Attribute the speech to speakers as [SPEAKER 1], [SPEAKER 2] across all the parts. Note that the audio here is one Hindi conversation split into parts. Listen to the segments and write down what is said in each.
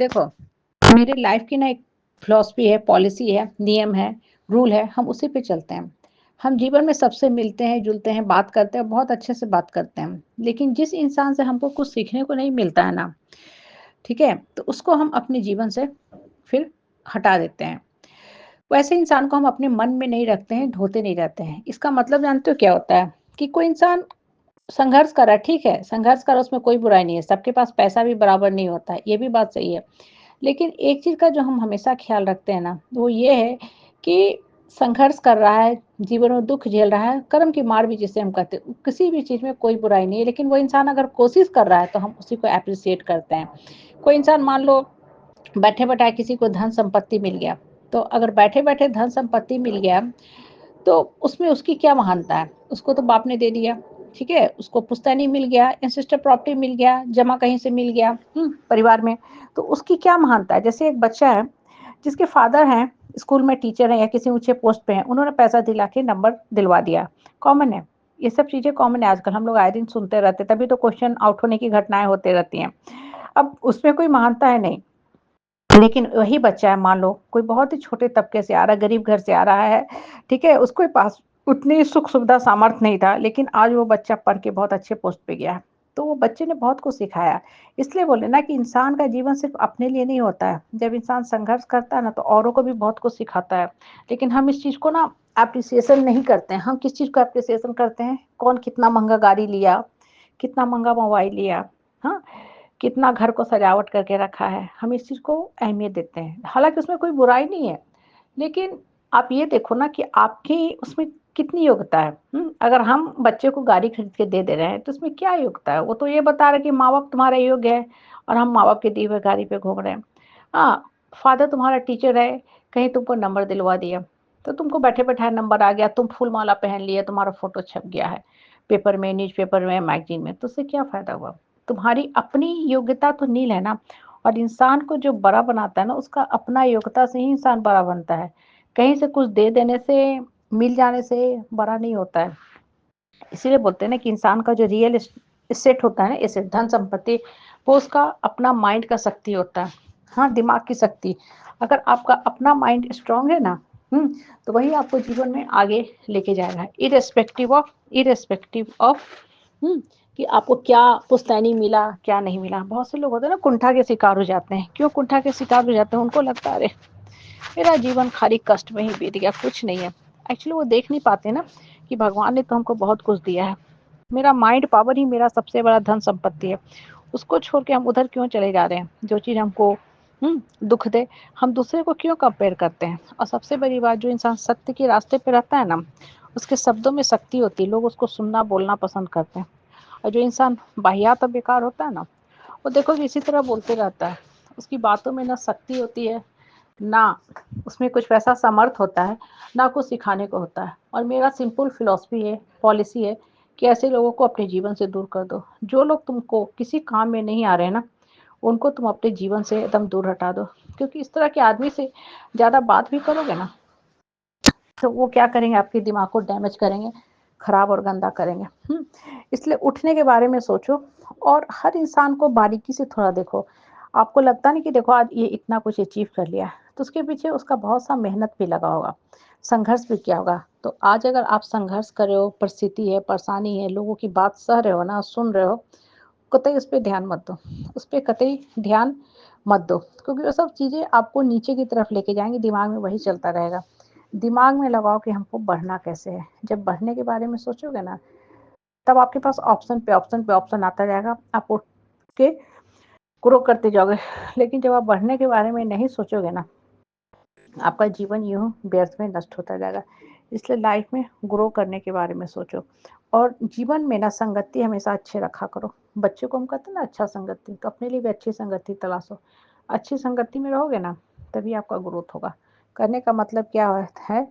[SPEAKER 1] देखो, मेरी लाइफ की ना एक फिलॉसफी है, पॉलिसी है, नियम है, रूल है, हम उसी पे चलते हैं। हम जीवन में सबसे मिलते हैं, जुलते हैं, बात करते हैं, बहुत अच्छे से बात करते हैं। लेकिन जिस इंसान से हमको कुछ सीखने को नहीं मिलता है ना, ठीक है? तो उसको हम अपने जीवन से फिर हटा देते हैं। वैसे इंसान को हम अपने मन में नहीं रखते हैं, ढोते नहीं रहते हैं। इसका मतलब जानते हो क्या होता है? कि कोई इंसान संघर्ष कर रहा है, ठीक है, संघर्ष कर रहा है उसमें कोई बुराई नहीं है, सबके पास पैसा भी बराबर नहीं होता है, ये भी बात सही है। लेकिन एक चीज़ का जो हम हमेशा ख़्याल रखते हैं ना, वो ये है कि संघर्ष कर रहा है, जीवन में दुःख झेल रहा है, कर्म की मार भी जिसे हम कहते हैं, किसी भी चीज़ में कोई बुराई नहीं है, लेकिन वो इंसान अगर कोशिश कर रहा है, तो हम उसी को एप्रिशिएट करते हैं। कोई इंसान मान लो बैठे-बैठाए किसी को धन-संपत्ति मिल गया, तो अगर बैठे-बैठे धन-संपत्ति मिल गया, तो उसमें उसकी क्या महानता है? उसको तो बाप ने दे दिया, ठीक है? उसको पुश्तैनी मिल गया, एंसेस्टर प्रॉपर्टी मिल गया, जमा कहीं से मिल गया, परिवार में, तो उसकी क्या महानता है? जैसे एक बच्चा है, जिसके फादर हैं, स्कूल में टीचर हैं या किसी ऊँचे पोस्ट पे हैं, उन्होंने पैसा दिला के नंबर दिलवा दिया, कॉमन है। ये सब चीज़ें कॉमन है आजकल, हम लोग आए दिन सुनते रहते हैं, तभी तो क्वेश्चन आउट होने की घटनाएँ होती रहती हैं। अब उसमें कोई महानता है नहीं। लेकिन वही बच्चा है मान लो कोई बहुत ही छोटे तबके से आ रहा है, गरीब घर से आ रहा है, ठीक है? उसके पास उतनी सुख-सुविधा सामर्थ्य नहीं था, लेकिन आज वो बच्चा पढ़ के बहुत अच्छे पोस्ट पे गया है। तो वो बच्चे ने बहुत कुछ सिखाया। इसलिए बोले ना कि इंसान का जीवन सिर्फ़ अपने लिए नहीं होता है। जब इंसान संघर्ष करता है ना, तो औरों को भी बहुत कुछ सिखाता है। लेकिन हम इस चीज़ को ना एप्रिसिएशन नहीं करते हैं। हम किस चीज़ को एप्रिसिएशन करते हैं? कौन कितना महँगा गाड़ी लिया, कितना महँगा मोबाइल लिया, हाँ? कितना घर को सजावट करके रखा है, हम इस चीज़ को अहमियत देते हैं। हालाँकि उसमें कोई बुराई नहीं है, लेकिन आप ये देखो ना कि आपकी उसमें कितनी योग्यता है, अगर हम बच्चे को गाड़ी खरीद के दे रहे हैं, तो उसमें क्या योग्यता है? वो तो ये बता रहा है कि माँ-बाप तुम्हारा योग्य है और हम माँ-बाप के दिए हुए गाड़ी पे घूम रहे हैं। हाँ, फादर तुम्हारा टीचर है, कहीं तुमको नंबर दिलवा दिया, तो तुमको बैठे-बैठाए नंबर आ गया, तुम फूल माला पहन लिए, तुम्हारा फ़ोटो छप गया है पेपर में, न्यूज़पेपर में, मैगज़ीन में, तो उससे क्या फ़ायदा हुआ? तुम्हारी अपनी योग्यता तो नील है ना। और इंसान को जो बड़ा बनाता है ना, उसका अपना योग्यता से ही इंसान बड़ा बनता है। कहीं से कुछ दे देने से, मिल जाने से बड़ा नहीं होता है। इसीलिए बोलते हैं ना कि इंसान का जो रियल एसेट होता है ना, एसेट धन संपत्ति, वो उसका अपना माइंड का शक्ति होता है। हाँ, दिमाग की शक्ति। अगर आपका अपना माइंड स्ट्रांग है ना, तो वही आपको जीवन में आगे लेके जाएगा, इर्रेस्पेक्टिव ऑफ कि आपको क्या पुश्तैनी मिला, क्या नहीं मिला। बहुत से लोग होते हैं ना, कुंठा के शिकार हो जाते हैं। क्यों कुंठा के शिकार हो जाते हैं? उनको लगता है अरे मेरा जीवन खाली कष्ट में ही बीत गया, कुछ नहीं है। एक्चुअली वो देख नहीं पाते ना कि भगवान ने तो हमको बहुत कुछ दिया है। मेरा माइंड पावर ही मेरा सबसे बड़ा धन संपत्ति है। उसको छोड़ के हम उधर क्यों चले जा रहे हैं? जो चीज़ हमको दुःख दे, हम दूसरे को क्यों कंपेयर करते हैं? और सबसे बड़ी बात, जो इंसान सत्य के रास्ते पे रहता है ना, उसके शब्दों में शक्ति होती है। लोग उसको सुनना, बोलना पसंद करते हैं। और जो इंसान वाहियात और बेकार होता है ना, वो देखो कि इसी तरह बोलते रहता है। उसकी बातों में ना शक्ति होती है, ना उसमें कुछ वैसा समर्थ होता है, ना कुछ सिखाने को होता है। और मेरा सिंपल फिलॉसफी है, पॉलिसी है कि ऐसे लोगों को अपने जीवन से दूर कर दो। जो लोग तुमको किसी काम में नहीं आ रहे हैं ना, उनको तुम अपने जीवन से एकदम दूर हटा दो। क्योंकि इस तरह के आदमी से ज़्यादा बात भी करोगे ना, तो वो क्या करेंगे? आपके दिमाग को डैमेज करेंगे, खराब और गंदा करेंगे। इसलिए उठने के बारे में सोचो और हर इंसान को बारीकी से थोड़ा देखो। आपको लगता नहीं कि देखो आज ये इतना कुछ अचीव कर लिया, तो उसके पीछे उसका बहुत सा मेहनत भी लगा होगा, संघर्ष भी किया होगा। तो आज अगर आप संघर्ष कर रहे हो, परिस्थिति है, परेशानी है, लोगों की बात सह रहे हो ना, सुन रहे हो, कतई उस पे ध्यान मत दो। उस पे कतई ध्यान मत दो, क्योंकि वो सब चीज़ें आपको नीचे की तरफ लेके जाएँगी, दिमाग में वही चलता रहेगा। दिमाग में लगाओ कि हमको बढ़ना कैसे है। जब बढ़ने के बारे में सोचोगे ना, तब आपके पास ऑप्शन पे ऑप्शन पे ऑप्शन आता जाएगा। आप उठ के ग्रो करते जाओगे। लेकिन जब आप बढ़ने के बारे में नहीं सोचोगे ना, आपका जीवन यूँ व्यर्थ में नष्ट होता जाएगा। इसलिए लाइफ में ग्रो करने के बारे में सोचो और जीवन में ना संगति हमेशा अच्छे रखा करो। बच्चों को हम कहते हैं ना अच्छा संगति, तो अपने लिए भी अच्छी संगति तलाशो। अच्छी संगति में रहोगे ना, तभी आपका ग्रोथ होगा। करने का मतलब क्या है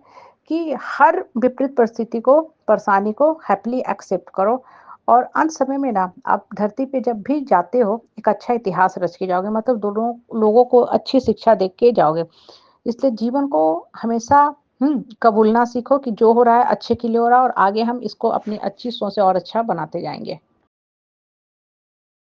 [SPEAKER 1] कि हर विपरीत परिस्थिति को, परेशानी को हैपीली एक्सेप्ट करो और अंत समय में ना आप धरती पे जब भी जाते हो, एक अच्छा इतिहास रच के जाओगे, मतलब दोनों लोगों को अच्छी शिक्षा दे के जाओगे। इसलिए जीवन को हमेशा कबूलना सीखो कि जो हो रहा है अच्छे के लिए हो रहा है और आगे हम इसको अपनी अच्छी सोच से और अच्छा बनाते जाएँगे।